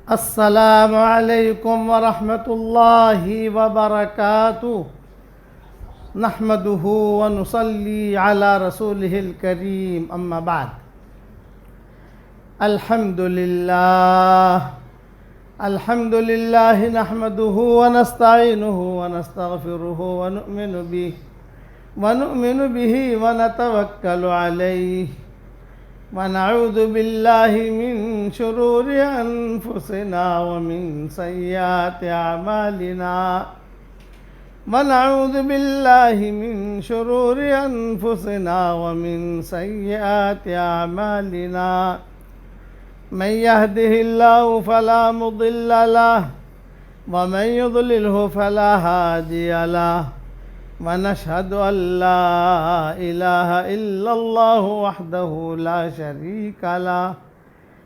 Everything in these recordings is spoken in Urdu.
السلام علیکم ورحمۃ اللہ وبرکاتہ نحمده ونصلی علی رسولہ الکریم اما بعد الحمد للہ نحمده ونستعینه ونستغفره ونؤمن به ونتوکل علیہ ونعوذ باللہ من شرور انفسنا ومن سیئات اعمالنا ونعوذ باللہ من شرور انفسنا ومن سیئات اعمالنا من يهده الله فلا مضل له ومن يضلله فلا هادي له ونشهد أن لا إله إلا الله وحده لا شريك له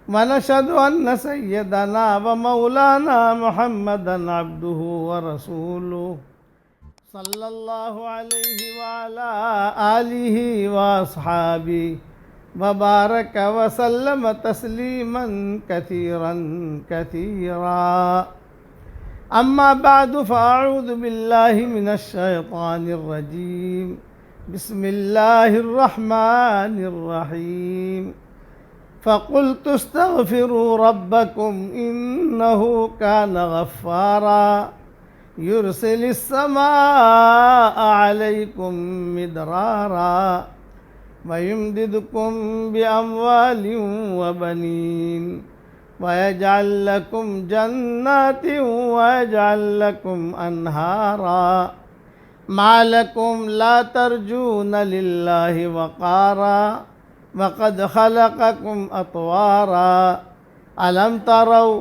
ونشهد أن سيدنا ومولانا محمدا عبده ورسوله صلى الله عليه وعلى آله وأصحابه وبارك وسلم تسليما كثيرا كثيرا أما بعد فأعوذ بالله من الشيطان الرجيم بسم الله الرحمن الرحيم فقلت استغفروا ربكم إنه كان غفارا يرسل السماء عليكم مدرارا ويمددكم بأموال وبنين ويجعل لكم جنات ويجعل لكم أنهارا ما لكم لا ترجون لله وقارا وقد خلقكم أطوارا ألم تروا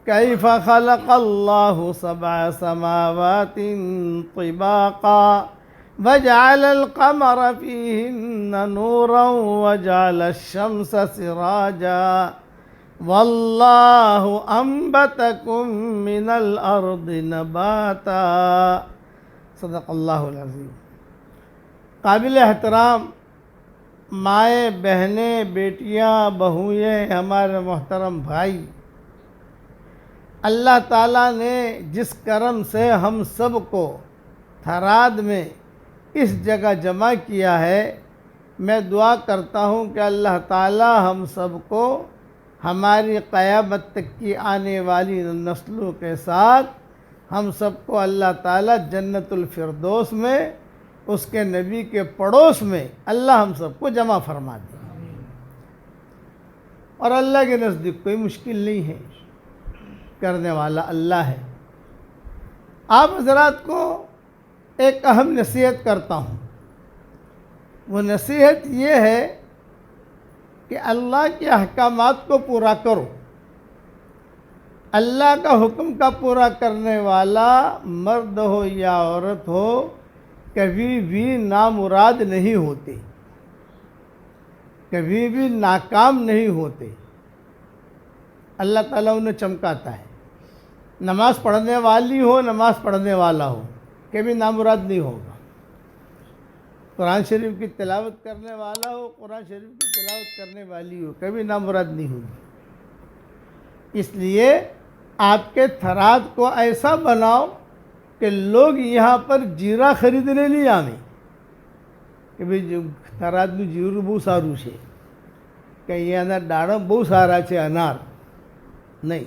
كيف خلق الله 7 سماوات طباقا وجعل القمر فيهن نورا وجعل الشمس سراجا واللہ انبتکم من الارض نباتا صدق اللہ العظیم۔ قابل احترام مائیں، بہنیں، بیٹیاں، بہوئیں، ہمارے محترم بھائی، اللہ تعالیٰ نے جس کرم سے ہم سب کو تھراد میں اس جگہ جمع کیا ہے، میں دعا کرتا ہوں کہ اللہ تعالیٰ ہم سب کو ہماری قیامت تک کی آنے والی نسلوں کے ساتھ ہم سب کو اللہ تعالیٰ جنت الفردوس میں اس کے نبی کے پڑوس میں اللہ ہم سب کو جمع فرما دے۔ اور اللہ کے نزدیک کوئی مشکل نہیں ہے، کرنے والا اللہ ہے۔ آپ حضرات کو ایک اہم نصیحت کرتا ہوں، وہ نصیحت یہ ہے کہ اللہ کے احکامات کو پورا کرو۔ اللہ کا حکم کا پورا کرنے والا مرد ہو یا عورت ہو کبھی بھی نامراد نہیں ہوتے، کبھی بھی ناکام نہیں ہوتے۔ اللہ تعالیٰ انہیں چمکاتا ہے۔ نماز پڑھنے والی ہو، نماز پڑھنے والا ہو، کبھی نامراد نہیں ہوگا۔ قرآن شریف کی تلاوت کرنے والا ہو، قرآن شریف کی تلاوت کرنے والی ہو، کبھی نامراد نہیں ہوگی۔ اس لیے آپ کے تھراد کو ایسا بناؤ کہ لوگ یہاں پر جیرا خریدنے نہیں آئیں کہ بھئی تھراد میں جیرو بہت ساروں છે کہ یہ اندر ڈاڑا بہت سارا છે انار، نہیں،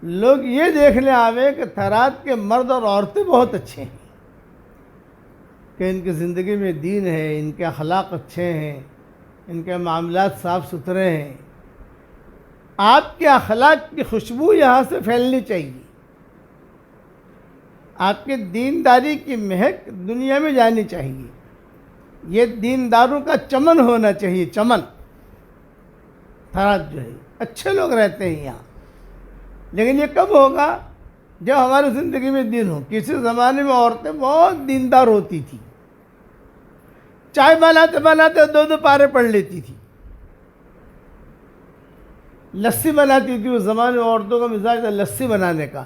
لوگ یہ دیکھنے آوے کہ تھراد کے مرد اور عورتیں بہت اچھے ہیں، کہ ان کی زندگی میں دین ہے، ان کے اخلاق اچھے ہیں، ان کے معاملات صاف ستھرے ہیں۔ آپ کے اخلاق کی خوشبو یہاں سے پھیلنی چاہیے، آپ کے دینداری کی مہک دنیا میں جانی چاہیے۔ یہ دینداروں کا چمن ہونا چاہیے، چمن۔ تھراد جو ہے اچھے لوگ رہتے ہیں یہاں، لیکن یہ کب ہوگا؟ جب ہماری زندگی میں دین ہو۔ کسی زمانے میں عورتیں بہت دیندار ہوتی تھی، چائے بناتے بناتے 2 پارے پڑھ لیتی تھی، لسی بناتی تھی۔ اس زمانے میں عورتوں کا مزاج تھا لسی بنانے کا،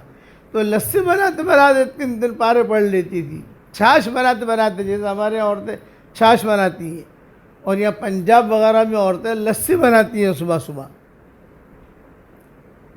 تو لسی بناتے بناتے 3 پارے پڑھ لیتی تھی۔ چھاچھ بناتے بناتے، جیسے ہمارے عورتیں چھاچھ بناتی ہیں، اور یہاں پنجاب وغیرہ میں عورتیں لسی بناتی ہیں صبح صبح،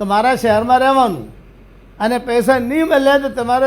તમારા શહેરમાં રહેવાનું અને પૈસા નહીં મળે તો તમારે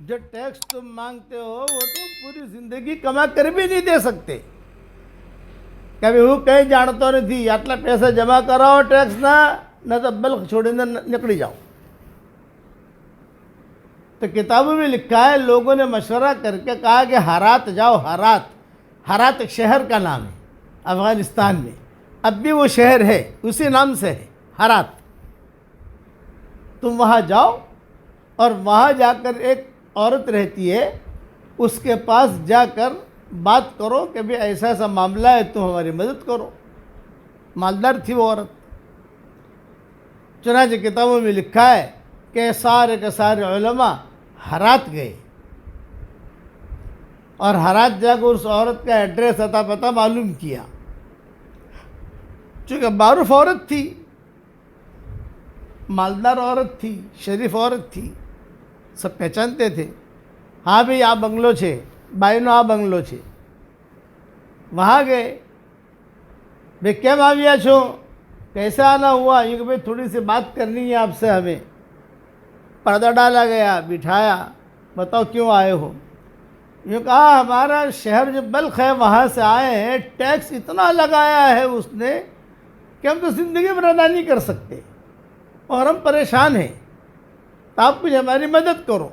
جو ٹیکس تم مانگتے ہو وہ تم پوری زندگی کما کر بھی نہیں دے سکتے. کبھی وہ کہیں جانتا نہیں આટલા પૈસા જમા કરાવો ટેક્સના ન તો બલ્ક છોડીને નીકળી જાઓ. تو کتابوں میں لکھا ہے لوگوں نے مشورہ کر کے کہا کہ ہرات جاؤ. ہرات ایک شہر کا نام ہے افغانستان میں, اب بھی وہ شہر ہے, اسی نام سے ہے ہرات. تم وہاں جاؤ اور وہاں جا کر ایک عورت رہتی ہے, اس کے پاس جا کر بات کرو کہ بھی ایسا ایسا معاملہ ہے, تم ہماری مدد کرو. مالدار تھی وہ عورت. چنانچہ کتابوں میں لکھا ہے کہ سارے کے سارے علماء ہرات گئے اور ہرات جا کر اس عورت کا ایڈریس اتا پتہ معلوم کیا. چونکہ معروف عورت تھی, مالدار عورت تھی, شریف عورت تھی, سب پہچانتے تھے. ہاں بھئی આ બંગલો છે, બાઈનો આ બંગલો છે. وہاں گئے. بھئی કેમ આવ્યા છો, کیسے آنا ہوا؟ یہ کہ بھئی تھوڑی سی بات کرنی ہے آپ سے ہمیں. پردہ ڈالا گیا, بٹھایا, بتاؤ کیوں آئے ہو؟ یہ کہا ہمارا شہر جو بلخ ہے وہاں سے آئے ہیں, ٹیکس اتنا لگایا ہے اس نے کہ ہم تو زندگی میں ادا نہیں کر سکتے اور ہم پریشان ہیں, تو آپ کچھ ہماری مدد کرو.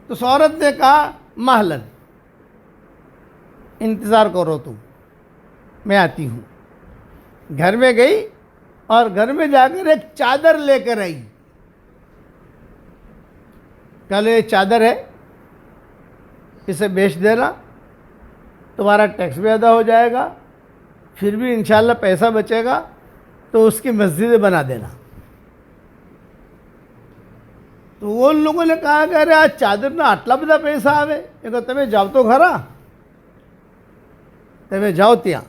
تو اس عورت نے کہا مہلن, انتظار کرو تم, میں آتی ہوں. گھر میں گئی اور گھر میں جا کر ایک چادر لے کر آئی. کل یہ چادر ہے, اسے بیچ دینا, تمہارا ٹیکس بھی ادا ہو جائے گا, پھر بھی انشاءاللہ پیسہ بچے گا تو اس کی مسجد بنا دینا. تو وہ لوگوں نے کہا کہ ارے آج چادر میں આટલા બધા પૈસા આવે. એ કહો તમે જાઓ તો ખરા, તમે જાઓ ત્યાં,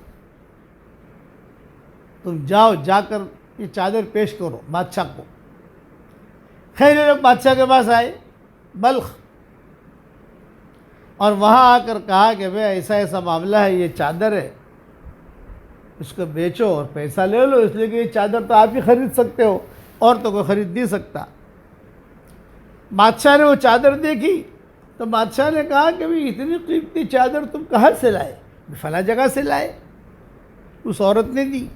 تم جاؤ, جا کر یہ چادر پیش کرو بادشاہ کو. خیر یہ لوگ بادشاہ کے پاس آئے بلخ, اور وہاں آ کر کہا کہ بھئی ایسا ایسا معاملہ ہے, یہ چادر ہے, اس کو بیچو اور پیسہ لے لو, اس لیے کہ یہ چادر تو آپ ہی خرید سکتے ہو, اور تو کوئی خرید نہیں سکتا. بادشاہ نے وہ چادر دیکھی تو بادشاہ نے کہا کہ بھئی اتنی قیمتی چادر تم کہاں سے لائے؟ فلاں جگہ سے لائے. اس عورت نے دی.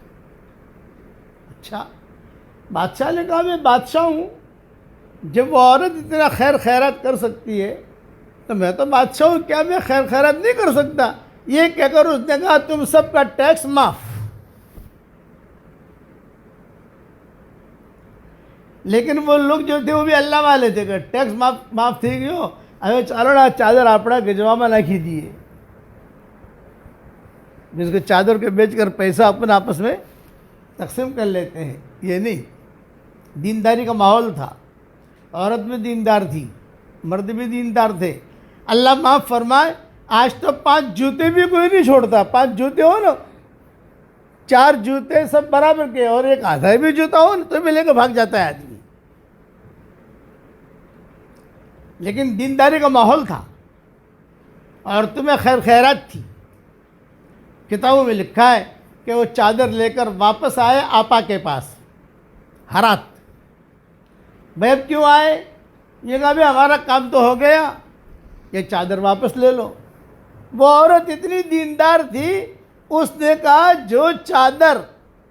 اچھا. بادشاہ نے کہا میں بادشاہ ہوں, جب وہ عورت اتنا خیر خیرات کر سکتی ہے تو میں تو بادشاہ ہوں, کیا میں خیر خیرات نہیں کر سکتا؟ یہ کہہ کر اس نے کہا تم سب کا ٹیکس معاف. لیکن وہ لوگ جو تھے وہ بھی اللہ والے تھے کہ ટેક્સ માફ થઈ ગયો, હવે ચાલો ને આ ચાદર આપણા ગજવામાં નાખી દઈએ. جس کو چادر کے بیچ کر پیسہ اپنے آپس میں تقسیم کر لیتے ہیں. یہ نہیں, دینداری کا ماحول تھا. عورت بھی دیندار تھی, مرد بھی دیندار تھے. اللہ معاف فرمائے, آج تو 5 جوتے بھی کوئی نہیں چھوڑتا. 5 جوتے ہو نا, 4 جوتے سب برابر کے, اور ایک آدھا بھی جوتا ہو نا تو بھی لے کے بھاگ جاتا ہے آدمی. لیکن دینداری کا ماحول تھا, اور تمہیں خیر خیرات تھی. کتابوں میں لکھا ہے کہ وہ چادر لے کر واپس آئے آپا کے پاس ہرات. بھائی اب کیوں آئے؟ یہ کہا بھی ہمارا کام تو ہو گیا, یہ چادر واپس لے لو. وہ عورت اتنی دیندار تھی, اس نے کہا جو چادر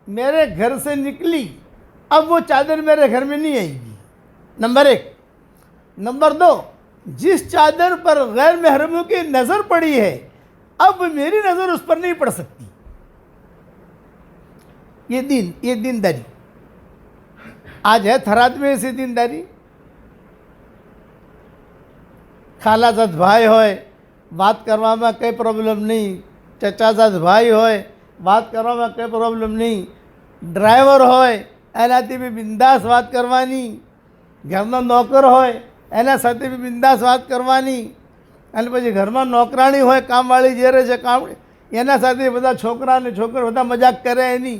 میرے گھر سے نکلی اب وہ چادر میرے گھر میں نہیں آئے گی. نمبر 1. نمبر 2, جس چادر پر غیر محرموں کی نظر پڑی ہے اب میری نظر اس پر نہیں پڑ سکتی. یہ دینداری آج ہے تھرات میں ایسی دینداری. ખાલા જાત ભાઈ હોય વાત કરવામાં કંઈ પ્રોબ્લેમ નહીં, ચચા જાત ભાઈ હોય વાત કરવામાં કંઈ પ્રોબ્લેમ નહીં, ડ્રાઈવર હોય એનાથી બી બિંદાસ વાત કરવાની, ઘરનો નોકર હોય એના સાથે બી બિંદાસ વાત કરવાની, અને પછી ઘરમાં નોકરાણી હોય કામવાળી જે રહે છે કામ એના સાથે બધા છોકરા અને છોકરા બધા મજાક કરે એની.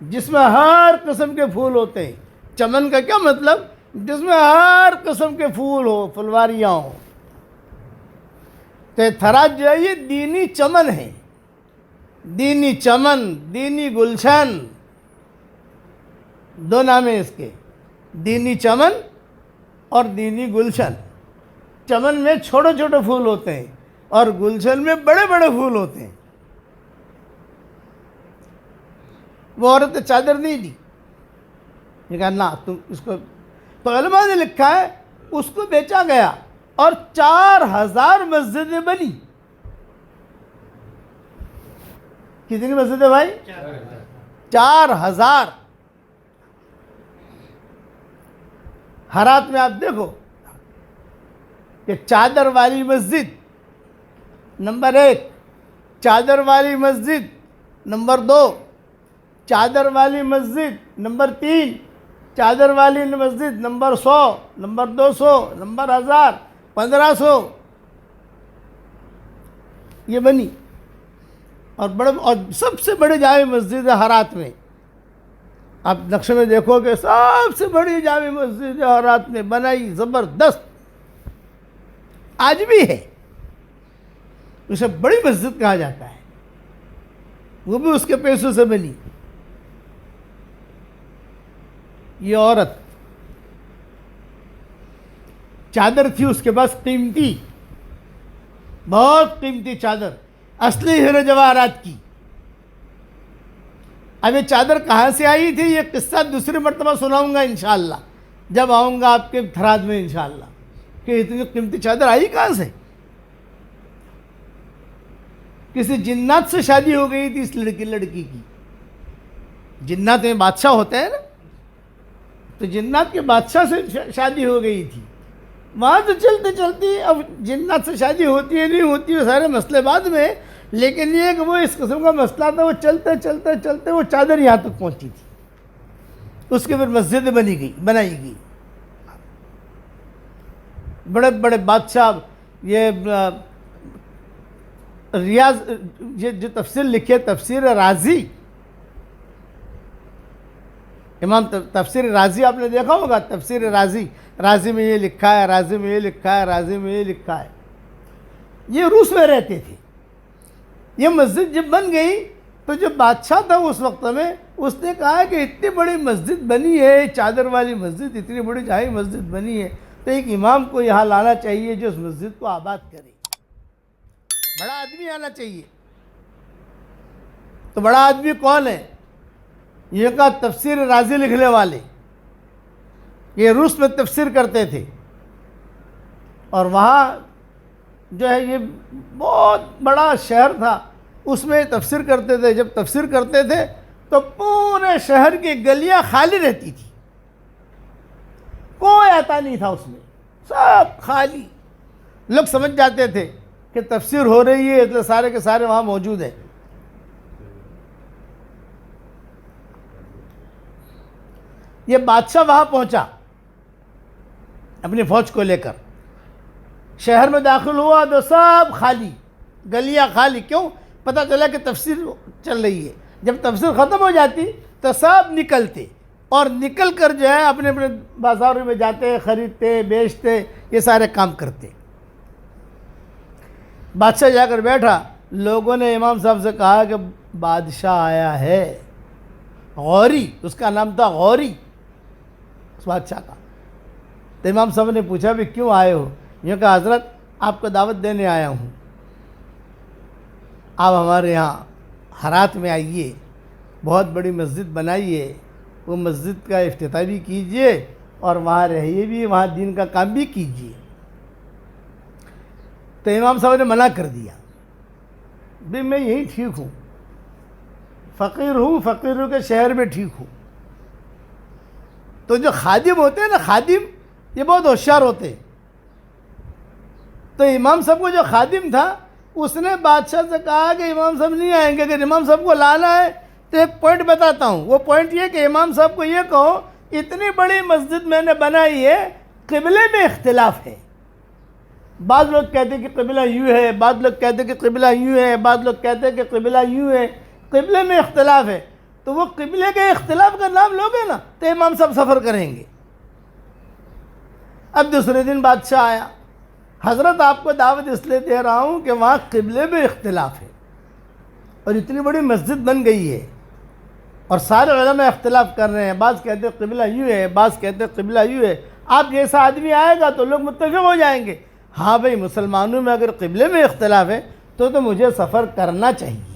جس میں ہر قسم کے پھول ہوتے ہیں. چمن کا کیا مطلب؟ جس میں ہر قسم کے پھول ہو، پھلواریاں ہوں. تو تھراج جو ہے یہ دینی چمن ہے، دینی چمن، دینی گلشن، دو نام ہیں اس کے، دینی چمن اور دینی گلشن. چمن میں چھوٹے چھوٹے پھول ہوتے ہیں اور گلشن میں بڑے بڑے پھول ہوتے ہیں. وہ عورت نے چادر نہیں دی، یہ کہا نا تم اس کو. تو علماء نے لکھا ہے اس کو بیچا گیا اور 4000 مسجدیں بنی. کتنی مسجدیں بھائی؟ 4000. ہرات میں آپ دیکھو کہ چادر والی مسجد نمبر 1، چادر والی مسجد نمبر 2، چادر والی مسجد نمبر 3، چادر والی مسجد نمبر 100، نمبر 200، نمبر 1000، 1500 یہ بنی. اور سب سے بڑی جامع مسجد ہے ہرات میں. آپ نقشے میں دیکھو کہ سب سے بڑی جامع مسجد ہرات میں بنائی، زبردست، آج بھی ہے. اسے بڑی مسجد کہا جاتا ہے، وہ بھی اس کے پیسوں سے بنی. یہ عورت چادر تھی اس کے پاس قیمتی، بہت قیمتی چادر، اصلی ہیرے جواہرات کی. اب یہ چادر کہاں سے آئی تھی یہ قصہ دوسری مرتبہ سناؤں گا انشاءاللہ، جب آؤں گا آپ کے تھراج میں انشاءاللہ، کہ اتنی قیمتی چادر آئی کہاں سے. کسی جنات سے شادی ہو گئی تھی اس لڑکی کی. جنات میں بادشاہ ہوتے ہیں نا، تو جنات کے بادشاہ سے شادی ہو گئی تھی. وہاں تو چلتے چلتی، اب جنات سے شادی ہوتی ہے نہیں ہوتی ہے سارے مسئلے بعد میں، لیکن یہ کہ وہ اس قسم کا مسئلہ تھا. وہ چلتے چلتے چلتے وہ چادر یہاں تک پہنچی تھی. اس کے پھر مسجد بنائی گئی. بڑے بڑے بادشاہ، یہ ریاض، یہ جو تفسیر لکھے تفسیر رازی، امام تفسیر رازی آپ نے دیکھا ہوگا. تفسیر رازی میں یہ لکھا ہے، رازی میں یہ لکھا ہے، رازی میں یہ لکھا ہے. یہ روس میں رہتے تھے. یہ مسجد جب بن گئی تو جو بادشاہ تھا اس وقت میں، اس نے کہا کہ اتنی بڑی مسجد بنی ہے، چادر والی مسجد، اتنی بڑی جامع مسجد بنی ہے، تو ایک امام کو یہاں لانا چاہیے جو اس مسجد کو آباد کرے. بڑا آدمی آنا چاہیے. تو بڑا آدمی کون ہے؟ یہ کہا تفسیر رازی لکھنے والے. یہ روس میں تفسیر کرتے تھے اور وہاں جو ہے یہ بہت بڑا شہر تھا، اس میں تفسیر کرتے تھے. جب تفسیر کرتے تھے تو پورے شہر کی گلیاں خالی رہتی تھی، کوئی آتا نہیں تھا اس میں، سب خالی. لوگ سمجھ جاتے تھے کہ تفسیر ہو رہی ہے اس لیے سارے کے سارے وہاں موجود ہیں. یہ بادشاہ وہاں پہنچا اپنی فوج کو لے کر، شہر میں داخل ہوا تو سب خالی، گلیاں خالی. کیوں؟ پتہ چلا کہ تفسیر چل رہی ہے. جب تفسیر ختم ہو جاتی تو سب نکلتے اور نکل کر جو ہے اپنے اپنے بازاروں میں جاتے، خریدتے، بیچتے، یہ سارے کام کرتے. بادشاہ جا کر بیٹھا. لوگوں نے امام صاحب سے کہا کہ بادشاہ آیا ہے، غوری، اس کا نام تھا غوری اس بادشاہ کا. تو امام صاحب نے پوچھا بھی کیوں آئے ہو؟ یہ کہا حضرت آپ کو دعوت دینے آیا ہوں، آپ ہمارے یہاں ہرات میں آئیے، بہت بڑی مسجد بنائیے، وہ مسجد کا افتتاح بھی کیجئے اور وہاں رہیے بھی، وہاں دین کا کام بھی کیجئے. تو امام صاحب نے منع کر دیا، بھی میں یہی ٹھیک ہوں، فقیر کے شہر میں ٹھیک ہوں. تو جو خادم ہوتے ہیں نا، خادم یہ بہت ہوشیار ہوتے ہیں. تو امام صاحب کو جو خادم تھا اس نے بادشاہ سے کہا کہ امام صاحب نہیں آئیں گے، اگر امام صاحب کو لانا ہے تو ایک پوائنٹ بتاتا ہوں. وہ پوائنٹ یہ کہ امام صاحب کو یہ کہو اتنی بڑی مسجد میں نے بنائی ہے، قبلے میں اختلاف ہے. بعض لوگ کہتے ہیں کہ قبلہ یوں ہے، بعض لوگ کہتے ہیں کہ قبلہ یوں ہے، بعض لوگ کہتے ہیں کہ قبلہ یوں ہے، قبلے میں اختلاف ہے. تو تو وہ قبلے کے اختلاف کا نام لوگے نا تو امام صاحب سفر کریں گے۔ اب دوسرے دن بادشاہ آیا، حضرت آپ کو دعوت اس لیے دے رہا ہوں کہ وہاں قبلے میں اختلاف ہے اور اتنی بڑی مسجد بن گئی ہے اور سارے علماء اختلاف کر رہے ہیں، بعض کہتے ہیں قبلہ یوں ہے، بعض کہتے ہیں قبلہ یوں ہے، آپ جیسا آدمی آئے گا تو لوگ متفق ہو جائیں گے۔ ہاں بھائی، مسلمانوں میں اگر قبلے میں اختلاف ہے تو مجھے سفر کرنا چاہیے،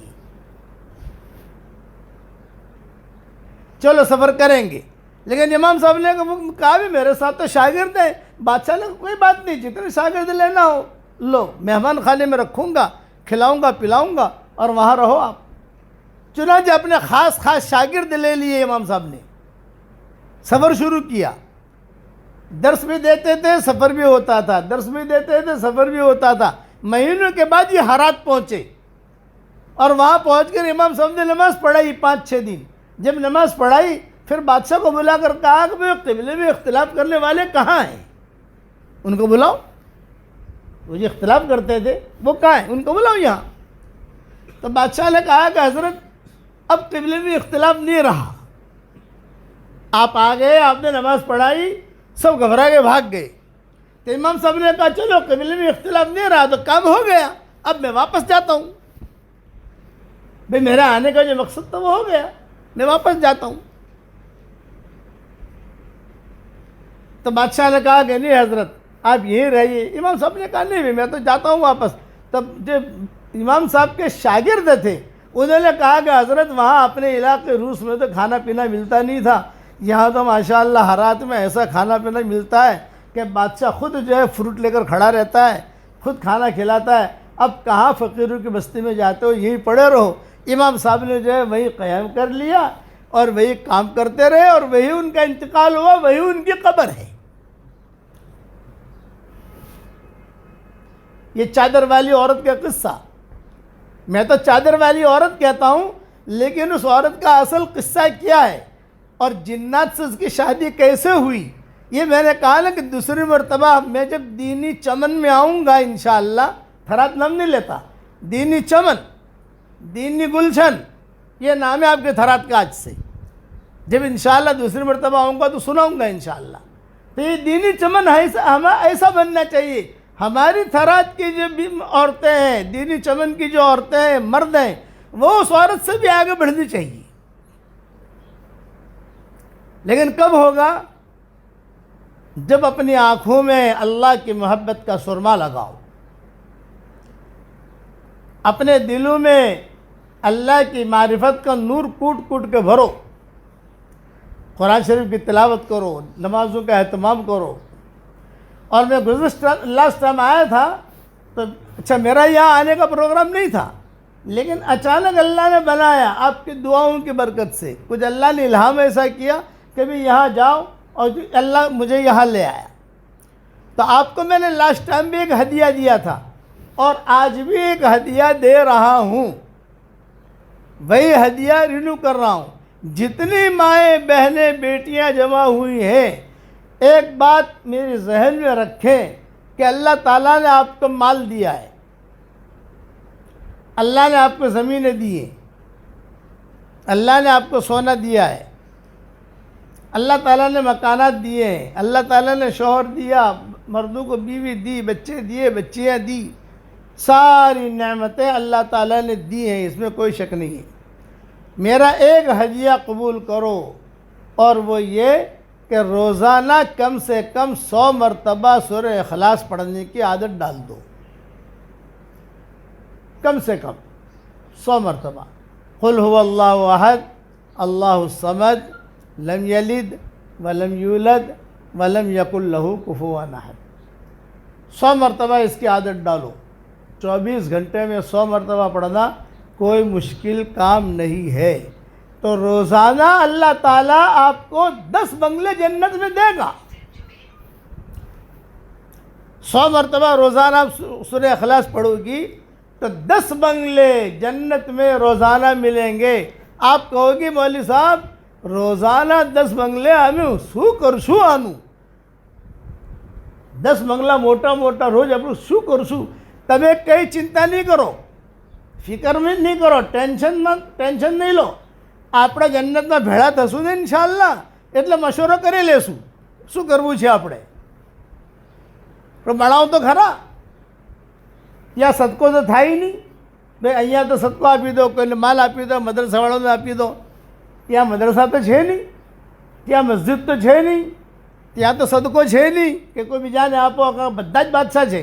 چلو سفر کریں گے۔ لیکن امام صاحب نے کہا بھی میرے ساتھ تو شاگرد ہیں۔ بادشاہ نے کوئی بات نہیں، جتنے شاگرد لینا ہو لو، مہمان خانے میں رکھوں گا، کھلاؤں گا پلاؤں گا اور وہاں رہو آپ۔ چنانچہ اپنے خاص شاگرد لے لیے امام صاحب نے، سفر شروع کیا۔ درس بھی دیتے تھے، سفر بھی ہوتا تھا، درس بھی دیتے تھے، سفر بھی ہوتا تھا۔ مہینوں کے بعد یہ ہرات پہنچے اور وہاں پہنچ کر امام صاحب نے نماز پڑھائی 5-6 دن۔ جب نماز پڑھائی پھر بادشاہ کو بلا کر کہا کہ قبلے میں اختلاف کرنے والے کہاں ہیں، ان کو بلاؤ، وہ جو اختلاف کرتے تھے وہ کہاں ہیں، ان کو بلاؤ یہاں۔ تو بادشاہ نے کہا کہ حضرت اب قبلے میں اختلاف نہیں رہا، آپ آ گئے، آپ نے نماز پڑھائی، سب گھبرا کے بھاگ گئے۔ تو امام صاحب نے کہا چلو قبلے میں اختلاف نہیں رہا تو کام ہو گیا، اب میں واپس جاتا ہوں۔ بھئی میرا آنے کا جو مقصد تھا وہ ہو گیا، میں واپس جاتا ہوں۔ تو بادشاہ نے کہا کہ نہیں حضرت آپ یہیں رہیے۔ امام صاحب نے کہا نہیں بھائی میں تو جاتا ہوں واپس۔ تب جو امام صاحب کے شاگرد تھے انہوں نے کہا کہ حضرت وہاں اپنے علاقے روس میں تو کھانا پینا ملتا نہیں تھا، یہاں تو ماشاءاللہ ہرات میں ایسا کھانا پینا ملتا ہے کہ بادشاہ خود جو ہے فروٹ لے کر کھڑا رہتا ہے، خود کھانا کھلاتا ہے، اب کہاں فقیروں کی بستی میں جاتے ہو، یہیں پڑے رہو۔ امام صاحب نے جو ہے وہی قیام کر لیا اور وہی کام کرتے رہے اور وہی ان کا انتقال ہوا، وہی ان کی قبر ہے۔ یہ چادر والی عورت کا قصہ، میں تو چادر والی عورت کہتا ہوں لیکن اس عورت کا اصل قصہ کیا ہے اور جنات سے اس کی شادی کیسے ہوئی، یہ میں نے کہا نا کہ دوسری مرتبہ میں جب دینی چمن میں آؤں گا انشاءاللہ، تھرات نام نہیں لیتا، دینی چمن، دینی گلشن، یہ نام ہے آپ کے تھرات کا آج سے، جب انشاءاللہ دوسری مرتبہ آؤں گا تو سناؤں گا انشاءاللہ۔ تو یہ دینی چمن ایسا بننا چاہیے، ہماری تھرات کی جو بھی عورتیں ہیں، دینی چمن کی جو عورتیں ہیں، مرد ہیں، وہ اس عورت سے بھی آگے بڑھنی چاہیے۔ لیکن کب ہوگا؟ جب اپنی آنکھوں میں اللہ کی محبت کا سرما لگاؤ، اپنے دلوں میں اللہ کی معرفت کا نور کوٹ کوٹ کے بھرو، قرآن شریف کی تلاوت کرو، نمازوں کا اہتمام کرو۔ اور میں لاسٹ ٹائم آیا تھا تو اچھا میرا یہاں آنے کا پروگرام نہیں تھا، لیکن اچانک اللہ نے بنایا آپ کی دعاؤں کی برکت سے، کچھ اللہ نے الہام ایسا کیا کہ بھی یہاں جاؤ اور اللہ مجھے یہاں لے آیا۔ تو آپ کو میں نے لاسٹ ٹائم بھی ایک ہدیہ دیا تھا اور آج بھی ایک ہدیہ دے رہا ہوں، وہی ہدیہ رینیو کر رہا ہوں۔ جتنی مائیں بہنیں بیٹیاں جمع ہوئی ہیں، ایک بات میرے ذہن میں رکھیں کہ اللہ تعالیٰ نے آپ کو مال دیا ہے، اللہ نے آپ کو زمینیں دی ہیں، اللہ نے آپ کو سونا دیا ہے، اللہ تعالیٰ نے مکانات دیے ہیں، اللہ تعالیٰ نے شوہر دیا، مردوں کو بیوی دی، بچے دیے، بچیاں دی، ساری نعمتیں اللہ تعالیٰ نے دی ہیں، اس میں کوئی شک نہیں ہے۔ میرا ایک ہدیہ قبول کرو اور وہ یہ کہ روزانہ کم سے کم 100 مرتبہ سورہ اخلاص پڑھنے کی عادت ڈال دو، کم سے کم 100 مرتبہ۔ قل هو اللہ احد اللہ الصمد لم یلد ولم یولد ولم یکن لہ کفوا احد، 100 مرتبہ اس کی عادت ڈالو۔ 24 گھنٹے میں 100 مرتبہ پڑھنا کوئی مشکل کام نہیں ہے۔ تو روزانہ اللہ تعالیٰ آپ کو 10 بنگلے جنت میں دے گا۔ 100 مرتبہ روزانہ آپ سورہ اخلاص پڑھو گی تو 10 بنگلے جنت میں روزانہ ملیں گے۔ آپ کہو گی مولوی صاحب روزانہ 10 بنگلے ہمیں شو کرشو آنو، 10 بنگلہ موٹا موٹا روز اپنے شو کرشو، تب ایک کئی چنتا نہیں کرو، فکر میں نہیں کرو، ٹینشن نہیں لو۔ આપણે જન્નતમાં ભેળા થશું ને ઇન્શાઅલ્લાહ, એટલે મશવરો કરી લેશું શું કરવું છે આપણે. પણ ભણાવો તો ખરા, ત્યાં સદકો તો થાય નહીં. ભાઈ અહીંયા તો સદકો આપી દો, કોઈને માલ આપી દો, મદરસાવાળાને આપી દો. ત્યાં મદરસા તો છે નહીં, ત્યાં મસ્જિદ તો છે નહીં, ત્યાં તો સદકો છે નહીં કે કોઈ બીજાને આપો. બધા જ બાદશાહ છે.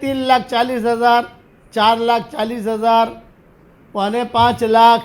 3,40,000, 4,40,000, 4.5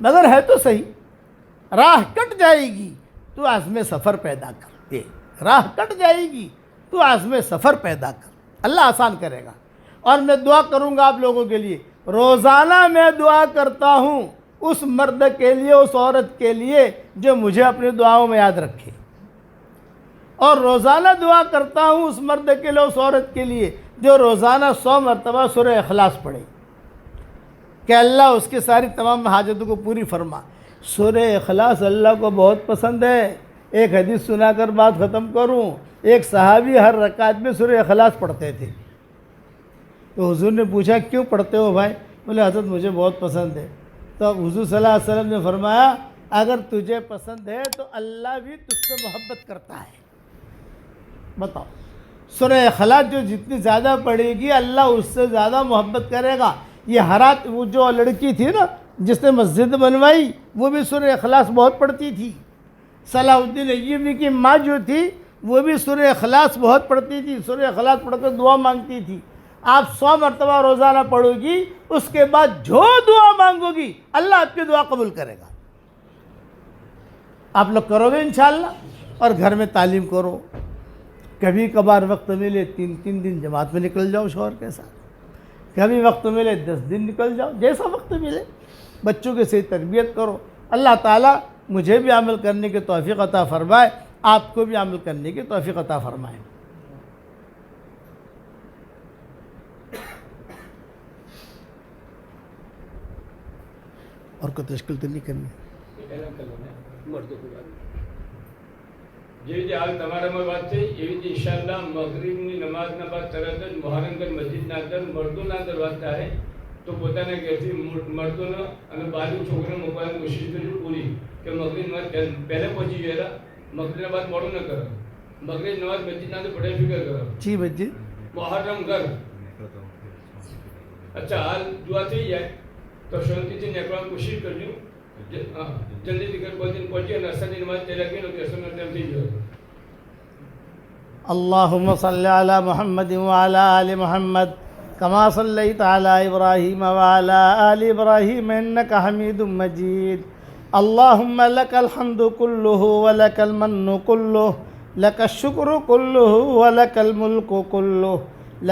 مگر ہے تو صحیح، راہ کٹ جائے گی تو عزم سفر پیدا کر، راہ کٹ جائے گی تو عزم سفر پیدا کر، اللہ آسان کرے گا۔ اور میں دعا کروں گا آپ لوگوں کے لیے، روزانہ میں دعا کرتا ہوں اس مرد کے لیے، اس عورت کے لیے جو مجھے اپنی دعاؤں میں یاد رکھے، اور روزانہ دعا کرتا ہوں اس مرد کے لیے، اس عورت کے لیے جو روزانہ 100 مرتبہ سورہ اخلاص پڑھے کہ اللہ اس کی ساری تمام حاجتوں کو پوری فرما۔ سورہ اخلاص اللہ کو بہت پسند ہے۔ ایک حدیث سنا کر بات ختم کروں، ایک صحابی ہر رکعت میں سورہ اخلاص پڑھتے تھے، تو حضور نے پوچھا کیوں پڑھتے ہو بھائی؟ بولے حضرت مجھے بہت پسند ہے۔ تو حضور صلی اللہ علیہ وسلم نے فرمایا اگر تجھے پسند ہے تو اللہ بھی تجھ سے محبت کرتا ہے۔ بتاؤ، سورہ اخلاص جو جتنی زیادہ پڑھے گی اللہ اس سے زیادہ محبت کرے گا۔ یہ ہرات وہ جو لڑکی تھی نا جس نے مسجد بنوائی، وہ بھی سورہ اخلاص بہت پڑھتی تھی۔ صلاح الدین ایوبی کی ماں جو تھی وہ بھی سورہ اخلاص بہت پڑھتی تھی، سورہ اخلاص پڑھ کر دعا مانگتی تھی۔ آپ 100 مرتبہ روزانہ پڑھو گی، اس کے بعد جو دعا مانگو گی اللہ آپ کی دعا قبول کرے گا۔ آپ لوگ کرو گے انشاءاللہ، اور گھر میں تعلیم کرو۔ کبھی کبھار وقت ملے 3 دن جماعت میں نکل جاؤ شوہر کے ساتھ، کبھی وقت ملے 10 دن نکل جاؤ، جیسا وقت ملے بچوں کی صحیح تربیت کرو۔ اللہ تعالیٰ مجھے بھی عمل کرنے کی توفیق عطا فرمائے، آپ کو بھی عمل کرنے کی توفیق عطا فرمائے۔ اور کوئی تشکیل تو نہیں کرنی؟ જે હાલ તમારામાં વાત થઈ એવી જ ઇન્શાઅલ્લાહ મગરીબની નમાઝના બાદ તરત જ મોહરમગંજ મસ્જિદના અંદર મર્દોના અંદર વાત થાય તો પોતાના ઘેરથી મર્દોનો અને બાજુ છોકરીને મોકલવાની કોશિશ કરવી પૂરી કે મગરીબ નમાઝ પહેલા પહોંચી ગયેલા, મગરીબના બાદ મોડું ન કરો, મગરીબ નમાઝ મસ્જિદના અંદર પઢાઈ ફિકર કરો। જી બચ્ચી મોહરમ ઘર અચ્છા હાલ દુઆ થઈ જાય તો શાંતિથી નીકળવાની કોશિશ કરજો। جلدی ذکر کو دن پہنچے نہ سنی نماز تیرا کے لوگ ایسا میں تم تھی اللهم صل على محمد وعلى آل محمد كما صليت على إبراهيم وعلى آل إبراهيم إنك حميد مجيد اللهم لك الحمد كله ولك المن كله لك الشكر كله ولك الملك كله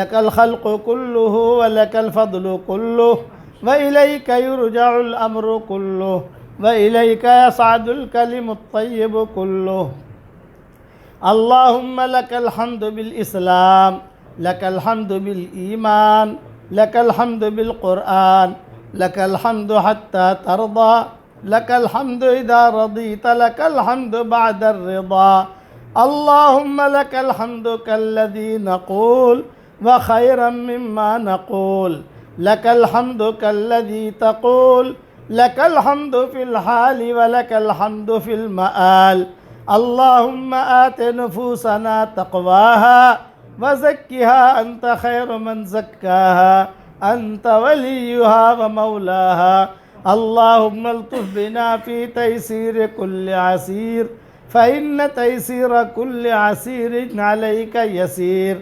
لك الخلق كله ولك الفضل كله وإليك يرجع الأمر كله وإليك يصعد الكلم الطيب كله اللهم لك الحمد بالإسلام لك الحمد بالإيمان لك الحمد بالقرآن لك الحمد حتى ترضى لك الحمد إذا رضيت لك الحمد بعد الرضا اللهم لك الحمد كالذي نقول وخيرا مما نقول لك الحمد كالذي تقول لك الحمد في الحال ولك الحمد في المآل اللهم آت نفوسنا تقواها وزكها أنت خير من زكاها أنت وليها ومولاها اللهم الطف بنا في تيسير كل عسير فإن تيسير كل عسير عليك يسير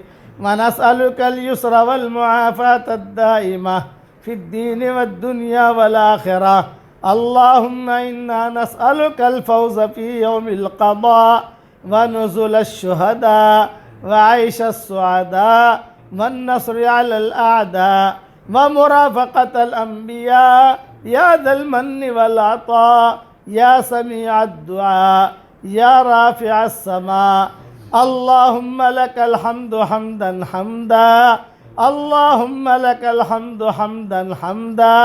ونسألك اليسر والمعافاة الدائمة في الدين والدنيا والآخرة اللهم إنا نسألك الفوز في يوم القضاء ونزل الشهداء وعيش السعداء والنصر على الأعداء ومرافقة الأنبياء يا ذا المن والعطاء يا سميع الدعاء يا رافع السماء اللهم لك الحمد حمدا حمدا اللهم لك الحمد حمدا حمدا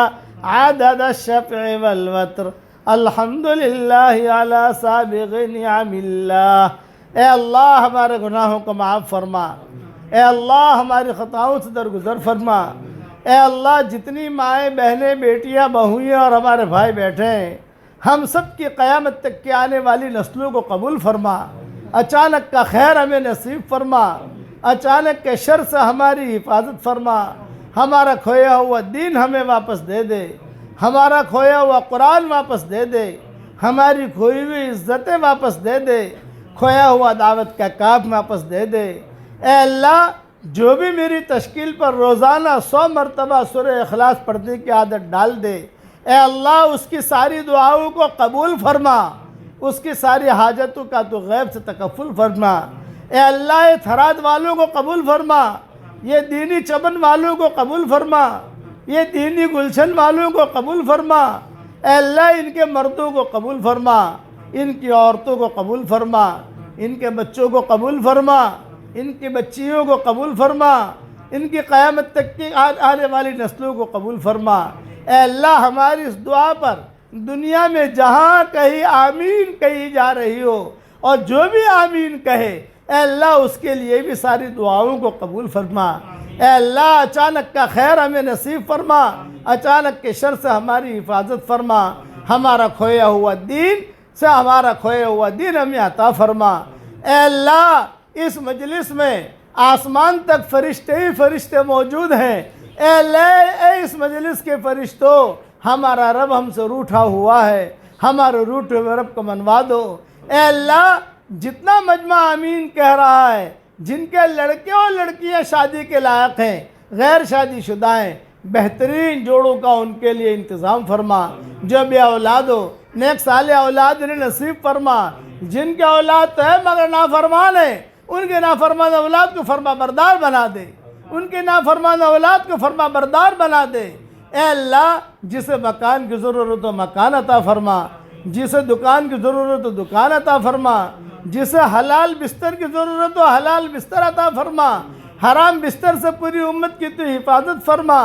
عدد الشفع والوتر الحمد لله على سابغ نعم اللہ۔ اے اللہ ہمارے گناہوں کو معاف فرما، اے اللہ ہماری خطاؤں سے درگزر فرما، اے اللہ جتنی مائیں بہنیں بیٹیاں بہوئیں اور ہمارے بھائی بیٹھے ہیں ہم سب کی قیامت تک کی آنے والی نسلوں کو قبول فرما، اچانک کا خیر ہمیں نصیب فرما، اچانک کے شر سے ہماری حفاظت فرما، ہمارا کھویا ہوا دین ہمیں واپس دے دے، ہمارا کھویا ہوا قرآن واپس دے دے، ہماری کھوئی ہوئی عزتیں واپس دے دے، کھویا ہوا دعوت کا کام واپس دے دے۔ اے اللہ جو بھی میری تشکیل پر روزانہ 100 مرتبہ سورہ اخلاص پڑھنے کی عادت ڈال دے، اے اللہ اس کی ساری دعاؤں کو قبول فرما، اس کی ساری حاجتوں کا تو غیب سے تکفل فرما۔ اے اللہ یہ تھراد والوں کو قبول فرما، یہ دینی چمن والوں کو قبول فرما، یہ دینی گلشن والوں کو قبول فرما۔ اے اللہ ان کے مردوں کو قبول فرما، ان کی عورتوں کو قبول فرما، ان کے بچوں کو قبول فرما، ان کی بچیوں کو قبول فرما، ان کی قیامت تک کی آنے والی نسلوں کو قبول فرما۔ اے اللہ ہماری اس دعا پر دنیا میں جہاں کہیں آمین کہی جا رہی ہو اور جو بھی آمین کہے، اے اللہ اس کے لیے بھی ساری دعاؤں کو قبول فرما۔ اے اللہ اچانک کا خیر ہمیں نصیب فرما، اچانک کے شر سے ہماری حفاظت فرما، ہمارا کھویا ہوا دین سے ہمارا کھویا ہوا دین ہمیں عطا فرما۔ اے اللہ اس مجلس میں آسمان تک فرشتے ہی فرشتے موجود ہیں۔ اے اللہ اے اس مجلس کے فرشتوں، ہمارا رب ہم سے روٹھا ہوا ہے، ہمارے روٹھے ہوئے رب کو منوا دو۔ اے اللہ جتنا مجمع آمین کہہ رہا ہے، جن کے لڑکے اور لڑکیاں شادی کے لائق ہیں، غیر شادی شدہ ہیں، بہترین جوڑوں کا ان کے لیے انتظام فرما۔ جو بے اولاد ہو نیک صالح اولاد انہیں نصیب فرما، جن کے اولاد تو ہے مگر نافرمان ہیں، ان کے نافرمان اولاد کو فرما بردار بنا دے، ان کے نافرمان اولاد کو فرما بردار بنا دے۔ اے اللہ جسے مکان کی ضرورت ہو مکان عطا فرما، جسے دکان کی ضرورت ہو دکان عطا فرما، جسے حلال بستر کی ضرورت ہو حلال بستر عطا فرما، حرام بستر سے پوری امت کی تو حفاظت فرما۔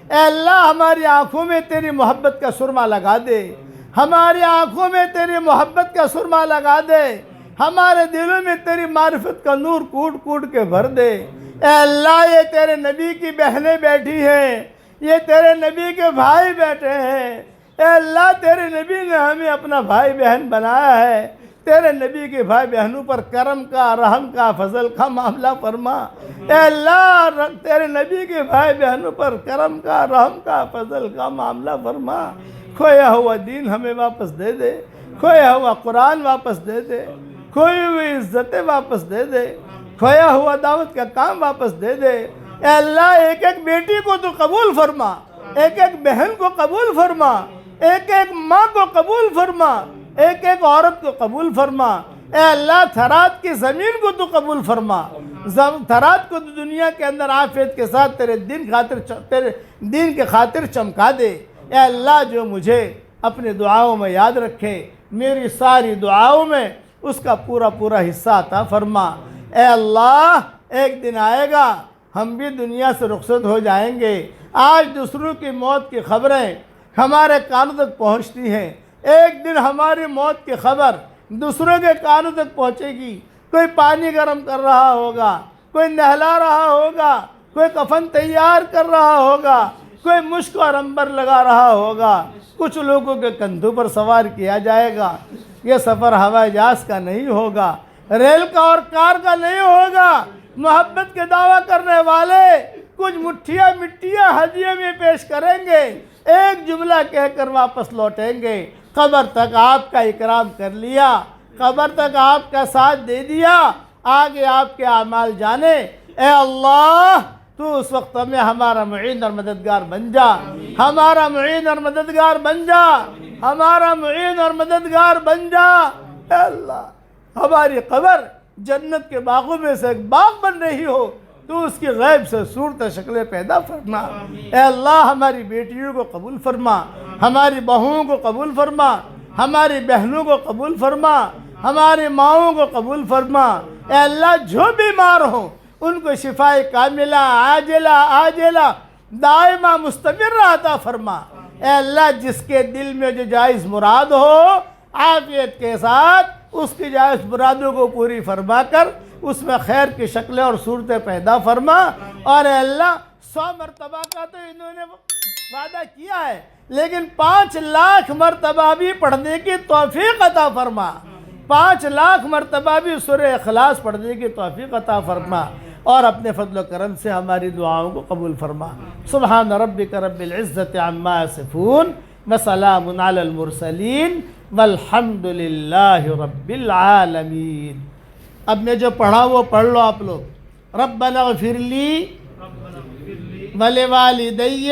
اے اللہ ہماری آنکھوں میں تیری محبت کا سرما لگا دے، ہماری آنکھوں میں تیری محبت کا سرما لگا دے، ہمارے دلوں میں تیری معرفت کا نور کوٹ کوٹ کے بھر دے۔ اے اللہ یہ تیرے نبی کی بہنیں بیٹھی ہیں، یہ تیرے نبی کے بھائی بیٹھے ہیں۔ اے اللہ تیرے نبی نے ہمیں اپنا بھائی بہن بنایا ہے، تیرے نبی کے بھائی بہنوں پر کرم کا، رحم کا، فضل کا معاملہ فرما۔ اے اللہ تیرے نبی کے بھائی بہنوں پر کرم کا، رحم کا، فضل کا معاملہ فرما۔ کھویا ہوا دین ہمیں واپس دے دے، کھویا ہوا قرآن واپس دے دے، کھوئی ہوئی عزتیں واپس دے دے، کھویا ہوا دعوت کا کام واپس دے دے۔ اے اللہ ایک ایک بیٹی کو تو قبول فرما، ایک ایک بہن کو قبول فرما، ایک ایک ماں کو قبول فرما، ایک ایک عورت کو قبول فرما۔ اے اللہ تھرات کی زمین کو تو قبول فرما، تھرات کو تو دنیا کے اندر عافیت کے ساتھ تیرے دین کے خاطر چمکا دے۔ اے اللہ جو مجھے اپنے دعاؤں میں یاد رکھے، میری ساری دعاؤں میں اس کا پورا پورا حصہ عطا فرما۔ اے اللہ ایک دن آئے گا ہم بھی دنیا سے رخصت ہو جائیں گے، آج دوسروں کی موت کی خبریں ہمارے کانوں تک پہنچتی ہیں، ایک دن ہماری موت کی خبر دوسروں کے کانوں تک پہنچے گی۔ کوئی پانی گرم کر رہا ہوگا، کوئی نہلا رہا ہوگا، کوئی کفن تیار کر رہا ہوگا، کوئی مشک اور عنبر لگا رہا ہوگا، کچھ لوگوں کے کندھوں پر سوار کیا جائے گا۔ یہ سفر ہوائی جہاز کا نہیں ہوگا، ریل کا اور کار کا نہیں ہوگا۔ محبت کے دعویٰ کرنے والے کچھ مٹھیاں ہدیے میں پیش کریں گے، ایک جملہ کہہ کر واپس لوٹیں گے، قبر تک آپ کا اکرام کر لیا، قبر تک آپ کا ساتھ دے دیا، آگے آپ کے اعمال جانے۔ اے اللہ تو اس وقت میں ہمارا معین اور مددگار بن جا، ہمارا معین اور مددگار بن جا، ہمارا معین اور مددگار بن جا۔ اے اللہ ہماری قبر جنت کے باغوں میں سے ایک باغ بن رہی ہو تو اس کی غیب سے صورت شکلیں پیدا فرما۔ اے اللہ ہماری بیٹیوں کو قبول فرما، ہماری بہوؤں کو قبول فرما، ہماری بہنوں کو قبول فرما، ہماری ماؤں کو قبول فرما۔ اے اللہ جو بیمار ہوں ان کو شفائے کاملہ عاجلہ دائمہ مستمرہ عطا فرما۔ اے اللہ جس کے دل میں جو جائز مراد ہو عافیت کے ساتھ اس کی جائز مرادوں کو پوری فرما کر اس میں خیر کی شکلیں اور صورتیں پیدا فرما۔ اور اے اللہ 100 مرتبہ کا تو انہوں نے وعدہ کیا ہے، لیکن 5 لاکھ مرتبہ بھی پڑھنے کی توفیق عطا فرما، 5 لاکھ مرتبہ بھی سورہ اخلاص پڑھنے کی توفیق عطا فرما، اور اپنے فضل و کرم سے ہماری دعاؤں کو قبول فرما۔ سبحان ربک رب العزت عما یصفون وسلام علی المرسلین والحمد للہ رب العالمین۔ اب میں جو پڑھا وہ پڑھ لو آپ لوگ۔ ربنا اغفر لی ولوالدی